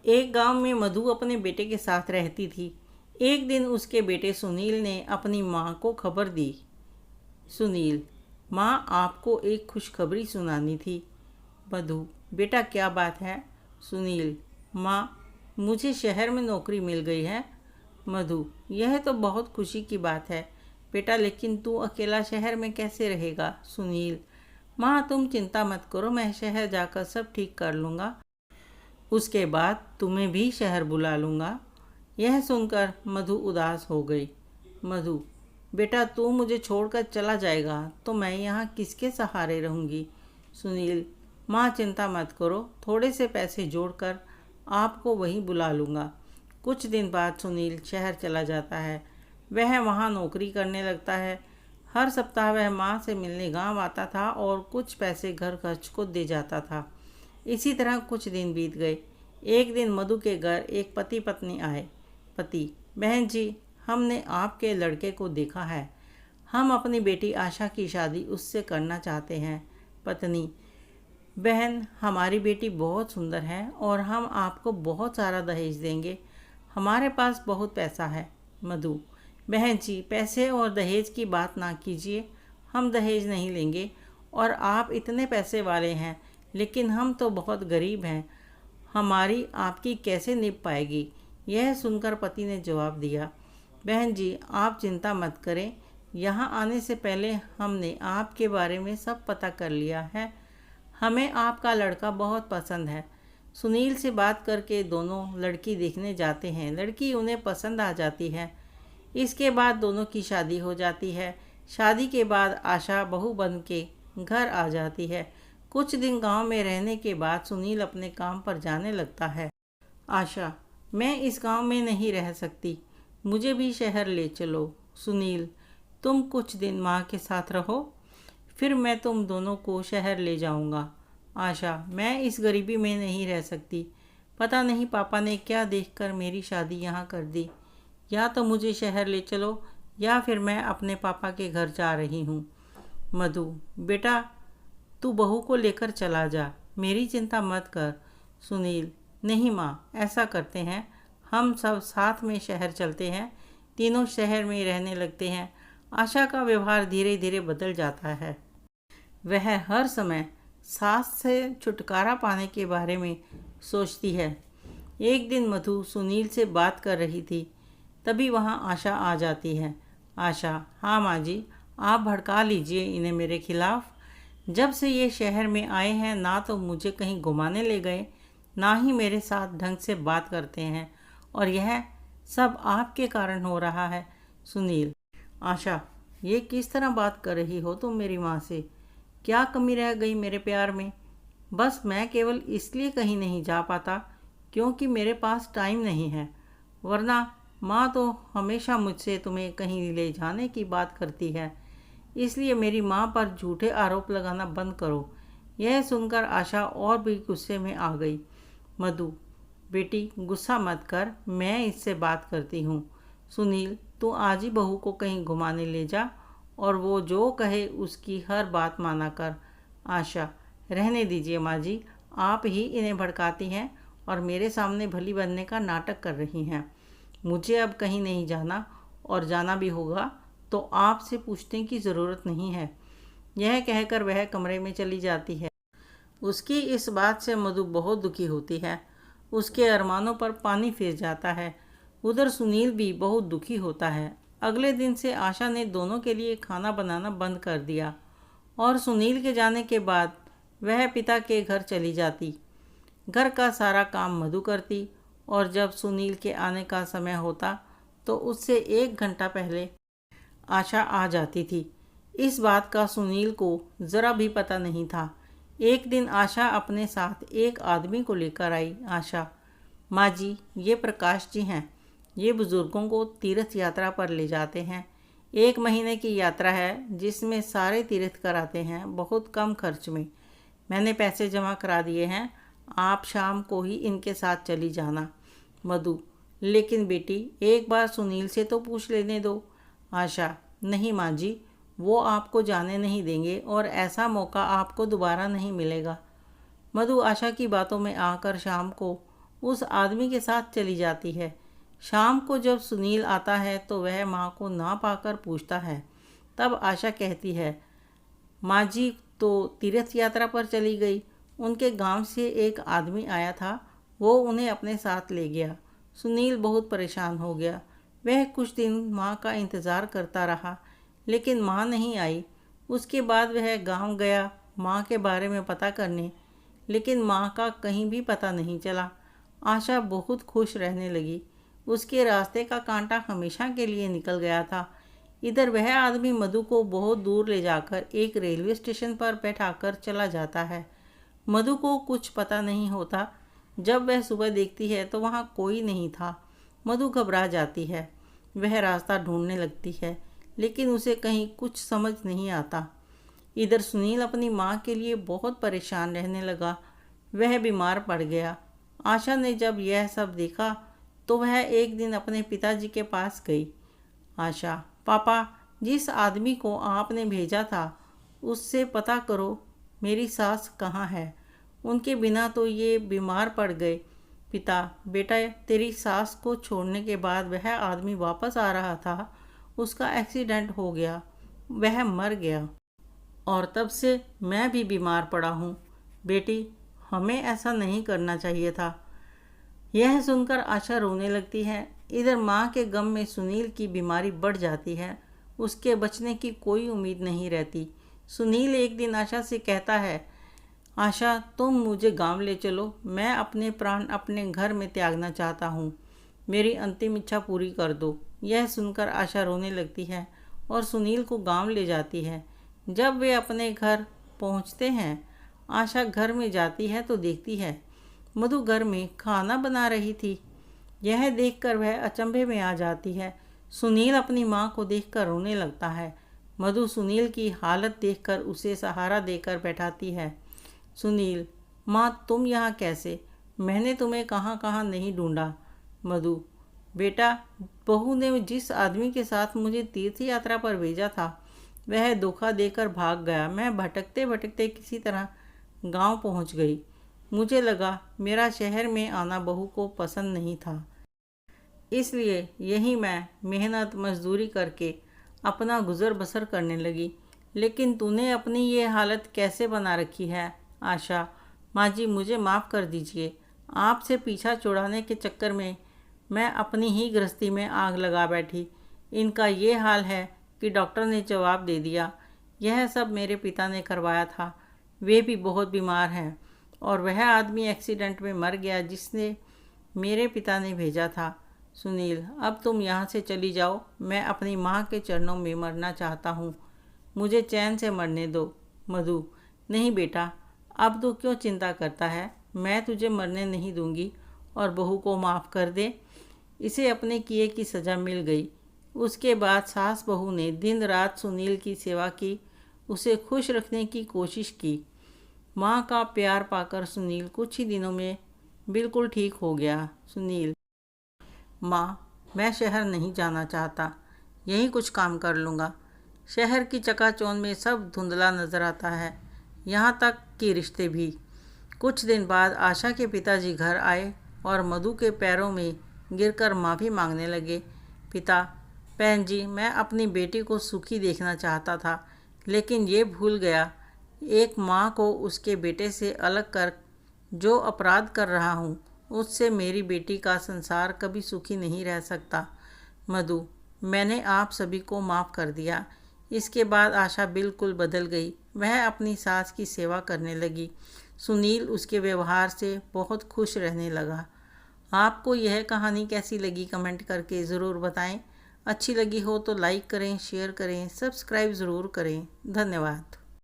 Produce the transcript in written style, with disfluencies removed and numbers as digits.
एक गांव में मधु अपने बेटे के साथ रहती थी। एक दिन उसके बेटे सुनील ने अपनी माँ को खबर दी। सुनील, माँ आपको एक खुशखबरी सुनानी थी। मधु, बेटा क्या बात है? सुनील, माँ मुझे शहर में नौकरी मिल गई है। मधु, यह तो बहुत खुशी की बात है बेटा, लेकिन तू अकेला शहर में कैसे रहेगा? सुनील, माँ तुम चिंता मत करो, मैं शहर जाकर सब ठीक कर लूँगा। उसके बाद तुम्हें भी शहर बुला लूँगा। यह सुनकर मधु उदास हो गई। मधु, बेटा तू मुझे छोड़कर चला जाएगा तो मैं यहाँ किसके सहारे रहूँगी? सुनील, माँ चिंता मत करो, थोड़े से पैसे जोड़कर आपको वहीं बुला लूँगा। कुछ दिन बाद सुनील शहर चला जाता है। वह वहाँ नौकरी करने लगता है। हर सप्ताह वह माँ से मिलने गांव आता था और कुछ पैसे घर खर्च को दे जाता था। इसी तरह कुछ दिन बीत गए। एक दिन मधु के घर एक पति पत्नी आए। पति, बहन जी, हमने आपके लड़के को देखा है, हम अपनी बेटी आशा की शादी उससे करना चाहते हैं। पत्नी, बहन हमारी बेटी बहुत सुंदर है और हम आपको बहुत सारा दहेज देंगे, हमारे पास बहुत पैसा है। मधु, बहन जी पैसे और दहेज की बात ना कीजिए, हम दहेज नहीं लेंगे और आप इतने पैसे वाले हैं, लेकिन हम तो बहुत गरीब हैं, हमारी आपकी कैसे निभ पाएगी? यह सुनकर पति ने जवाब दिया, बहन जी आप चिंता मत करें, यहाँ आने से पहले हमने आपके बारे में सब पता कर लिया है, हमें आपका लड़का बहुत पसंद है। सुनील से बात करके दोनों लड़की देखने जाते हैं। लड़की उन्हें पसंद आ जाती है। इसके बाद दोनों की शादी हो जाती है। शादी के बाद आशा बहू बन के घर आ जाती है। कुछ दिन गांव में रहने के बाद सुनील अपने काम पर जाने लगता है। आशा, मैं इस गांव में नहीं रह सकती, मुझे भी शहर ले चलो। सुनील, तुम कुछ दिन माँ के साथ रहो, फिर मैं तुम दोनों को शहर ले जाऊंगा। आशा, मैं इस गरीबी में नहीं रह सकती, पता नहीं पापा ने क्या देखकर मेरी शादी यहाँ कर दी, या तो मुझे शहर ले चलो या फिर मैं अपने पापा के घर जा रही हूँ। मधु, बेटा तू बहू को लेकर चला जा, मेरी चिंता मत कर। सुनील, नहीं माँ, ऐसा करते हैं, हम सब साथ में शहर चलते हैं, तीनों शहर में रहने लगते हैं। आशा का व्यवहार धीरे धीरे बदल जाता है। वह हर समय सास से छुटकारा पाने के बारे में सोचती है। एक दिन मधु सुनील से बात कर रही थी, तभी वहाँ आशा आ जाती है। आशा, हाँ माँ जी, आप भड़का लीजिए इन्हें मेरे खिलाफ। जब से ये शहर में आए हैं ना तो मुझे कहीं घुमाने ले गए, ना ही मेरे साथ ढंग से बात करते हैं, और यह सब आपके कारण हो रहा है। सुनील, आशा, ये किस तरह बात कर रही हो तुम मेरी माँ से? क्या कमी रह गई मेरे प्यार में? बस मैं केवल इसलिए कहीं नहीं जा पाता क्योंकि मेरे पास टाइम नहीं है, वरना माँ तो हमेशा मुझसे तुम्हें कहीं ले जाने की बात करती है, इसलिए मेरी माँ पर झूठे आरोप लगाना बंद करो। यह सुनकर आशा और भी गुस्से में आ गई। मधु, बेटी गुस्सा मत कर, मैं इससे बात करती हूँ। सुनील, तू आज ही बहू को कहीं घुमाने ले जा और वो जो कहे उसकी हर बात माना कर। आशा, रहने दीजिए माँ जी, आप ही इन्हें भड़काती हैं और मेरे सामने भली बनने का नाटक कर रही हैं। मुझे अब कहीं नहीं जाना, और जाना भी होगा तो आपसे पूछने की ज़रूरत नहीं है। यह कहकर वह कमरे में चली जाती है। उसकी इस बात से मधु बहुत दुखी होती है। उसके अरमानों पर पानी फिर जाता है। उधर सुनील भी बहुत दुखी होता है। अगले दिन से आशा ने दोनों के लिए खाना बनाना बंद कर दिया और सुनील के जाने के बाद वह पिता के घर चली जाती। घर का सारा काम मधु करती और जब सुनील के आने का समय होता तो उससे 1 घंटा पहले आशा आ जाती थी। इस बात का सुनील को ज़रा भी पता नहीं था। एक दिन आशा अपने साथ एक आदमी को लेकर आई। आशा, माँ जी, ये प्रकाश जी हैं, ये बुज़ुर्गों को तीर्थ यात्रा पर ले जाते हैं। 1 महीने की यात्रा है जिसमें सारे तीर्थ कराते हैं, बहुत कम खर्च में। मैंने पैसे जमा करा दिए हैं, आप शाम को ही इनके साथ चली जाना। मधु, लेकिन बेटी एक बार सुनील से तो पूछ लेने दो। आशा, नहीं माँ जी, वो आपको जाने नहीं देंगे और ऐसा मौका आपको दोबारा नहीं मिलेगा। मधु आशा की बातों में आकर शाम को उस आदमी के साथ चली जाती है। शाम को जब सुनील आता है तो वह माँ को ना पाकर पूछता है। तब आशा कहती है, माँ जी तो तीर्थ यात्रा पर चली गई। उनके गांव से एक आदमी आया था, वो उन्हें अपने साथ ले गया। सुनील बहुत परेशान हो गया। वह कुछ दिन माँ का इंतज़ार करता रहा, लेकिन माँ नहीं आई। उसके बाद वह गांव गया माँ के बारे में पता करने, लेकिन माँ का कहीं भी पता नहीं चला। आशा बहुत खुश रहने लगी। उसके रास्ते का कांटा हमेशा के लिए निकल गया था। इधर वह आदमी मधु को बहुत दूर ले जाकर एक रेलवे स्टेशन पर बैठाकर चला जाता है। मधु को कुछ पता नहीं होता। जब वह सुबह देखती है तो वहाँ कोई नहीं था। मधु घबरा जाती है। वह रास्ता ढूंढने लगती है, लेकिन उसे कहीं कुछ समझ नहीं आता। इधर सुनील अपनी माँ के लिए बहुत परेशान रहने लगा। वह बीमार पड़ गया। आशा ने जब यह सब देखा तो वह एक दिन अपने पिताजी के पास गई। आशा, पापा, जिस आदमी को आपने भेजा था उससे पता करो मेरी सास कहाँ है। उनके बिना तो ये बीमार पड़ गए। पिता, बेटा, तेरी सास को छोड़ने के बाद वह आदमी वापस आ रहा था, उसका एक्सीडेंट हो गया, वह मर गया और तब से मैं भी बीमार पड़ा हूँ। बेटी, हमें ऐसा नहीं करना चाहिए था। यह सुनकर आशा रोने लगती है। इधर माँ के गम में सुनील की बीमारी बढ़ जाती है। उसके बचने की कोई उम्मीद नहीं रहती। सुनील एक दिन आशा से कहता है, आशा, तुम मुझे गांव ले चलो। मैं अपने प्राण अपने घर में त्यागना चाहता हूँ। मेरी अंतिम इच्छा पूरी कर दो। यह सुनकर आशा रोने लगती है और सुनील को गांव ले जाती है। जब वे अपने घर पहुँचते हैं, आशा घर में जाती है तो देखती है मधु घर में खाना बना रही थी। यह देखकर वह अचंभे में आ जाती है। सुनील अपनी माँ को देखकर रोने लगता है। मधु सुनील की हालत देखकर उसे सहारा देकर बैठाती है। सुनील, माँ तुम यहाँ कैसे? मैंने तुम्हें कहाँ कहाँ नहीं ढूंढा। मधु, बेटा, बहू ने जिस आदमी के साथ मुझे तीर्थ यात्रा पर भेजा था वह धोखा देकर भाग गया। मैं भटकते भटकते किसी तरह गांव पहुंच गई। मुझे लगा मेरा शहर में आना बहू को पसंद नहीं था, इसलिए यही मैं मेहनत मजदूरी करके अपना गुज़र बसर करने लगी। लेकिन तूने अपनी ये हालत कैसे बना रखी है? आशा, माँ जी मुझे माफ़ कर दीजिए। आपसे पीछा छुड़ाने के चक्कर में मैं अपनी ही गृहस्थी में आग लगा बैठी। इनका ये हाल है कि डॉक्टर ने जवाब दे दिया। यह सब मेरे पिता ने करवाया था। वे भी बहुत बीमार हैं और वह आदमी एक्सीडेंट में मर गया जिसने मेरे पिता ने भेजा था। सुनील, अब तुम यहाँ से चली जाओ। मैं अपनी माँ के चरणों में मरना चाहता हूँ। मुझे चैन से मरने दो। मधु, नहीं बेटा, अब तू क्यों चिंता करता है? मैं तुझे मरने नहीं दूंगी और बहू को माफ़ कर दे। इसे अपने किए की सज़ा मिल गई। उसके बाद सास बहू ने दिन रात सुनील की सेवा की, उसे खुश रखने की कोशिश की। माँ का प्यार पाकर सुनील कुछ ही दिनों में बिल्कुल ठीक हो गया। सुनील, माँ, मैं शहर नहीं जाना चाहता, यहीं कुछ काम कर लूँगा। शहर की चकाचौंध में सब धुंधला नज़र आता है, यहाँ तक कि रिश्ते भी। कुछ दिन बाद आशा के पिताजी घर आए और मधु के पैरों में गिरकर माफ़ी मांगने लगे। पिता, बहन जी, मैं अपनी बेटी को सुखी देखना चाहता था, लेकिन ये भूल गया एक माँ को उसके बेटे से अलग कर जो अपराध कर रहा हूँ, उससे मेरी बेटी का संसार कभी सुखी नहीं रह सकता। मधु, मैंने आप सभी को माफ़ कर दिया। इसके बाद आशा बिल्कुल बदल गई। वह अपनी सास की सेवा करने लगी। सुनील उसके व्यवहार से बहुत खुश रहने लगा। आपको यह कहानी कैसी लगी कमेंट करके ज़रूर बताएं। अच्छी लगी हो तो लाइक करें, शेयर करें, सब्सक्राइब ज़रूर करें। धन्यवाद।